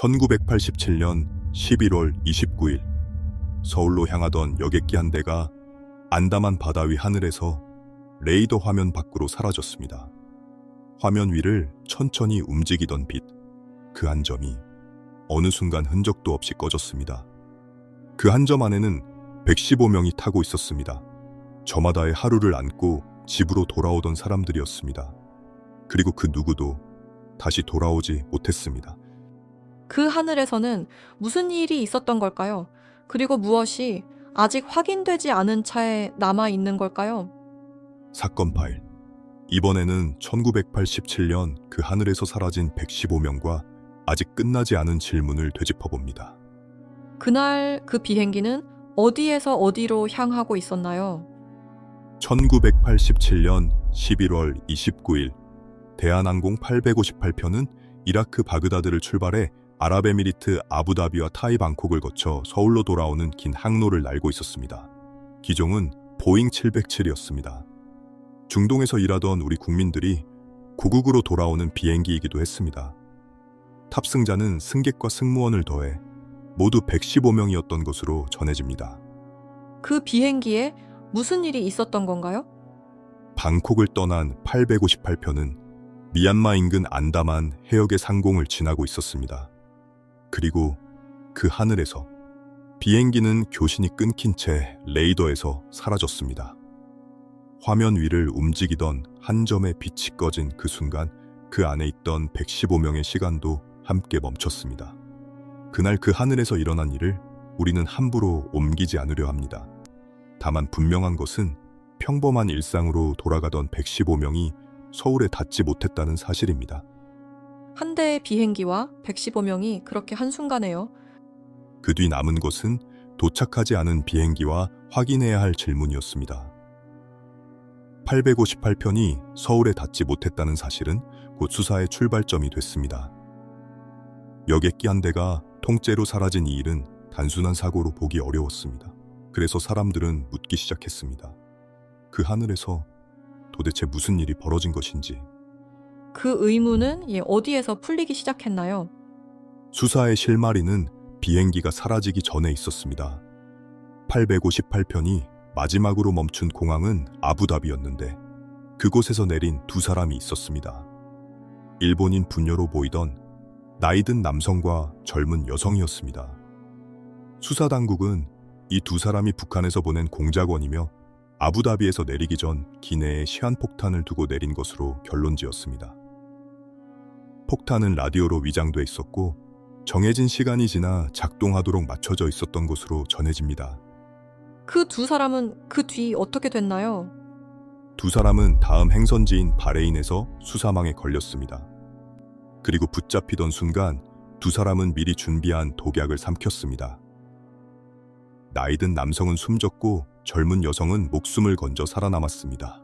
1987년 11월 29일 서울로 향하던 여객기 한 대가 안다만 바다 위 하늘에서 레이더 화면 밖으로 사라졌습니다. 화면 위를 천천히 움직이던 빛, 그 한 점이 어느 순간 흔적도 없이 꺼졌습니다. 그 한 점 안에는 115명이 타고 있었습니다. 저마다의 하루를 안고 집으로 돌아오던 사람들이었습니다. 그리고 그 누구도 다시 돌아오지 못했습니다. 그 하늘에서는 무슨 일이 있었던 걸까요? 그리고 무엇이 아직 확인되지 않은 차에 남아 있는 걸까요? 사건 파일. 이번에는 1987년 그 하늘에서 사라진 115명과 아직 끝나지 않은 질문을 되짚어봅니다. 그날 그 비행기는 어디에서 어디로 향하고 있었나요? 1987년 11월 29일 대한항공 858편은 이라크 바그다드를 출발해 아랍에미리트 아부다비와 타이 방콕을 거쳐 서울로 돌아오는 긴 항로를 날고 있었습니다. 기종은 보잉 707이었습니다. 중동에서 일하던 우리 국민들이 고국으로 돌아오는 비행기이기도 했습니다. 탑승자는 승객과 승무원을 더해 모두 115명이었던 것으로 전해집니다. 그 비행기에 무슨 일이 있었던 건가요? 방콕을 떠난 858편은 미얀마 인근 안다만 해역의 상공을 지나고 있었습니다. 그리고 그 하늘에서 비행기는 교신이 끊긴 채 레이더에서 사라졌습니다. 화면 위를 움직이던 한 점의 빛이 꺼진 그 순간 그 안에 있던 115명의 시간도 함께 멈췄습니다. 그날 그 하늘에서 일어난 일을 우리는 함부로 옮기지 않으려 합니다. 다만 분명한 것은 평범한 일상으로 돌아가던 115명이 서울에 닿지 못했다는 사실입니다. 한 대의 비행기와 115명이 그렇게 한순간에요. 그 뒤 남은 것은 도착하지 않은 비행기와 확인해야 할 질문이었습니다. 858편이 서울에 닿지 못했다는 사실은 곧 수사의 출발점이 됐습니다. 여객기 한 대가 통째로 사라진 이 일은 단순한 사고로 보기 어려웠습니다. 그래서 사람들은 묻기 시작했습니다. 그 하늘에서 도대체 무슨 일이 벌어진 것인지. 그 의문은 어디에서 풀리기 시작했나요? 수사의 실마리는 비행기가 사라지기 전에 있었습니다. 858편이 마지막으로 멈춘 공항은 아부다비였는데 그곳에서 내린 두 사람이 있었습니다. 일본인 부녀로 보이던 나이든 남성과 젊은 여성이었습니다. 수사당국은 이 두 사람이 북한에서 보낸 공작원이며 아부다비에서 내리기 전 기내에 시한폭탄을 두고 내린 것으로 결론지었습니다. 폭탄은 라디오로 위장돼 있었고 정해진 시간이 지나 작동하도록 맞춰져 있었던 것으로 전해집니다. 그 두 사람은 그 뒤 어떻게 됐나요? 두 사람은 다음 행선지인 바레인에서 수사망에 걸렸습니다. 그리고 붙잡히던 순간 두 사람은 미리 준비한 독약을 삼켰습니다. 나이든 남성은 숨졌고 젊은 여성은 목숨을 건져 살아남았습니다.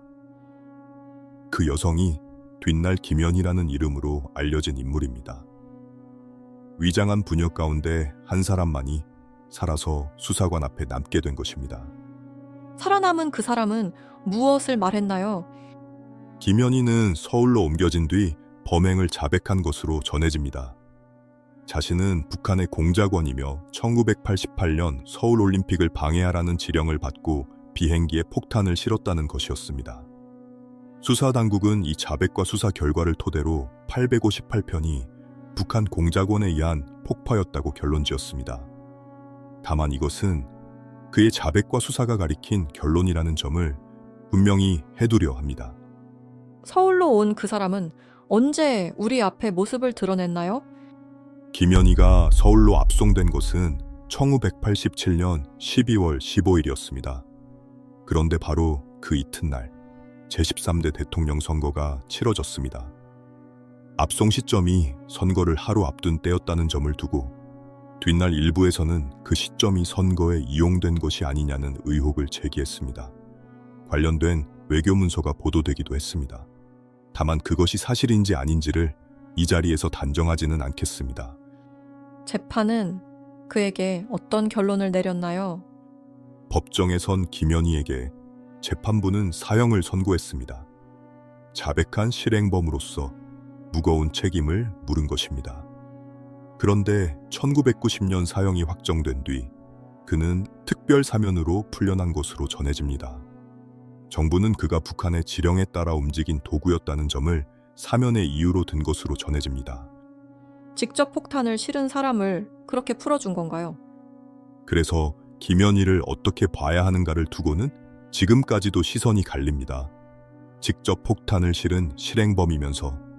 그 여성이 뒷날 김연희라는 이름으로 알려진 인물입니다. 위장한 부녀 가운데 한 사람만이 살아서 수사관 앞에 남게 된 것입니다. 살아남은 그 사람은 무엇을 말했나요? 김연희는 서울로 옮겨진 뒤 범행을 자백한 것으로 전해집니다. 자신은 북한의 공작원이며 1988년 서울올림픽을 방해하라는 지령을 받고 비행기에 폭탄을 실었다는 것이었습니다. 수사당국은 이 자백과 수사 결과를 토대로 858편이 북한 공작원에 의한 폭파였다고 결론지었습니다. 다만 이것은 그의 자백과 수사가 가리킨 결론이라는 점을 분명히 해두려 합니다. 서울로 온 그 사람은 언제 우리 앞에 모습을 드러냈나요? 김연희가 서울로 압송된 것은 1987년 12월 15일이었습니다. 그런데 바로 그 이튿날 제13대 대통령 선거가 치러졌습니다. 압송 시점이 선거를 하루 앞둔 때였다는 점을 두고 뒷날 일부에서는 그 시점이 선거에 이용된 것이 아니냐는 의혹을 제기했습니다. 관련된 외교문서가 보도되기도 했습니다. 다만 그것이 사실인지 아닌지를 이 자리에서 단정하지는 않겠습니다. 재판은 그에게 어떤 결론을 내렸나요? 법정에선 김연희에게 재판부는 사형을 선고했습니다. 자백한 실행범으로서 무거운 책임을 물은 것입니다. 그런데 1990년 사형이 확정된 뒤 그는 특별 사면으로 풀려난 것으로 전해집니다. 정부는 그가 북한의 지령에 따라 움직인 도구였다는 점을 사면의 이유로 든 것으로 전해집니다. 직접 폭탄을 실은 사람을 그렇게 풀어준 건가요? 그래서 김연희를 어떻게 봐야 하는가를 두고는 지금까지도 시선이 갈립니다. 직접 폭탄을 실은 실행범이면서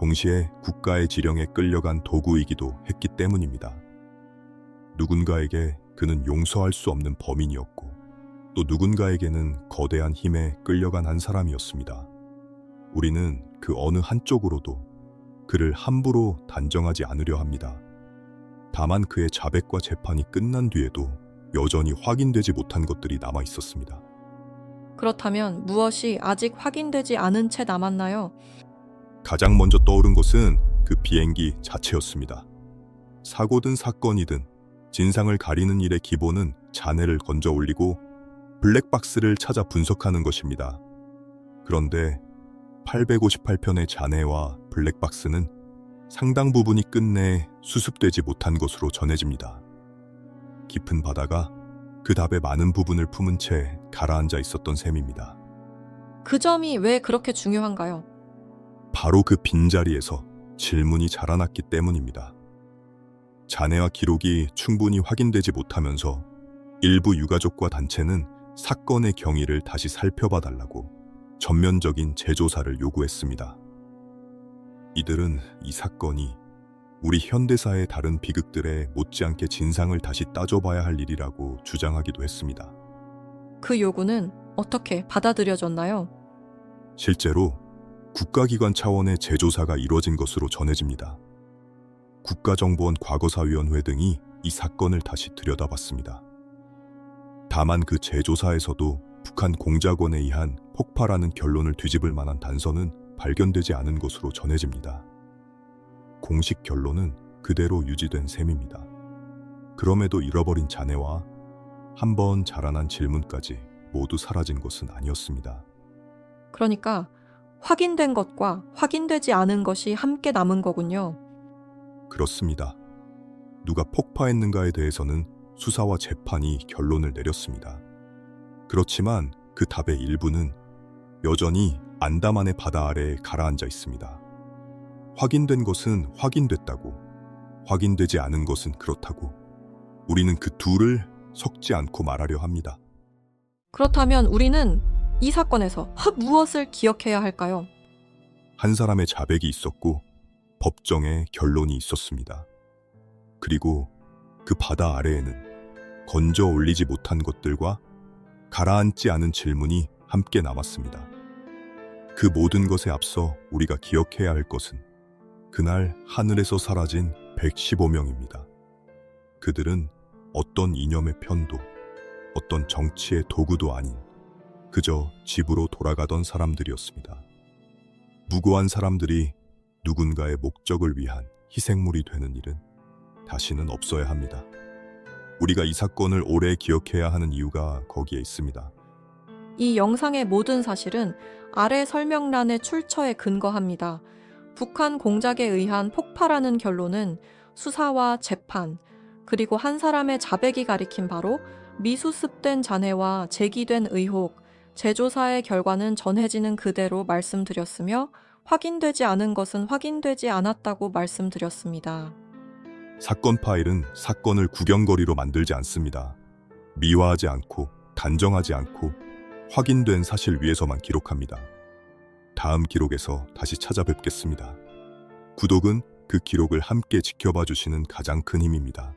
동시에 국가의 지령에 끌려간 도구이기도 했기 때문입니다. 누군가에게 그는 용서할 수 없는 범인이었고 또 누군가에게는 거대한 힘에 끌려간 한 사람이었습니다. 우리는 그 어느 한쪽으로도 그를 함부로 단정하지 않으려 합니다. 다만 그의 자백과 재판이 끝난 뒤에도 여전히 확인되지 못한 것들이 남아 있었습니다. 그렇다면 무엇이 아직 확인되지 않은 채 남았나요? 가장 먼저 떠오른 것은 그 비행기 자체였습니다. 사고든 사건이든 진상을 가리는 일의 기본은 잔해를 건져 올리고 블랙박스를 찾아 분석하는 것입니다. 그런데 858편의 잔해와 블랙박스는 상당 부분이 끝내 수습되지 못한 것으로 전해집니다. 깊은 바다가 그 답의 많은 부분을 품은 채 가라앉아 있었던 셈입니다. 그 점이 왜 그렇게 중요한가요? 바로 그 빈자리에서 질문이 자라났기 때문입니다. 잔해와 기록이 충분히 확인되지 못하면서 일부 유가족과 단체는 사건의 경위를 다시 살펴봐 달라고 전면적인 재조사를 요구했습니다. 이들은 이 사건이 우리 현대사의 다른 비극들에 못지않게 진상을 다시 따져봐야 할 일이라고 주장하기도 했습니다. 그 요구는 어떻게 받아들여졌나요? 실제로 국가기관 차원의 재조사가 이루어진 것으로 전해집니다. 국가정보원 과거사위원회 등이 이 사건을 다시 들여다봤습니다. 다만 그 재조사에서도 북한 공작원에 의한 폭파라는 결론을 뒤집을 만한 단서는 발견되지 않은 것으로 전해집니다. 공식 결론은 그대로 유지된 셈입니다. 그럼에도 잃어버린 잔해와 한 번 자라난 질문까지 모두 사라진 것은 아니었습니다. 그러니까 확인된 것과 확인되지 않은 것이 함께 남은 거군요. 그렇습니다. 누가 폭파했는가에 대해서는 수사와 재판이 결론을 내렸습니다. 그렇지만 그 답의 일부는 여전히 안다만의 바다 아래에 가라앉아 있습니다. 확인된 것은 확인됐다고, 확인되지 않은 것은 그렇다고, 우리는 그 둘을 섞지 않고 말하려 합니다. 그렇다면 우리는 이 사건에서 무엇을 기억해야 할까요? 한 사람의 자백이 있었고 법정에 결론이 있었습니다. 그리고 그 바다 아래에는 건져 올리지 못한 것들과 가라앉지 않은 질문이 함께 남았습니다. 그 모든 것에 앞서 우리가 기억해야 할 것은 그날 하늘에서 사라진 115명입니다. 그들은 어떤 이념의 편도, 어떤 정치의 도구도 아닌 그저 집으로 돌아가던 사람들이었습니다. 무고한 사람들이 누군가의 목적을 위한 희생물이 되는 일은 다시는 없어야 합니다. 우리가 이 사건을 오래 기억해야 하는 이유가 거기에 있습니다. 이 영상의 모든 사실은 아래 설명란의 출처에 근거합니다. 북한 공작에 의한 폭파라는 결론은 수사와 재판, 그리고 한 사람의 자백이 가리킨 바로 미수습된 잔해와 제기된 의혹, 재조사의 결과는 전해지는 그대로 말씀드렸으며 확인되지 않은 것은 확인되지 않았다고 말씀드렸습니다. 사건 파일은 사건을 구경거리로 만들지 않습니다. 미화하지 않고 단정하지 않고 확인된 사실 위에서만 기록합니다. 다음 기록에서 다시 찾아뵙겠습니다. 구독은 그 기록을 함께 지켜봐 주시는 가장 큰 힘입니다.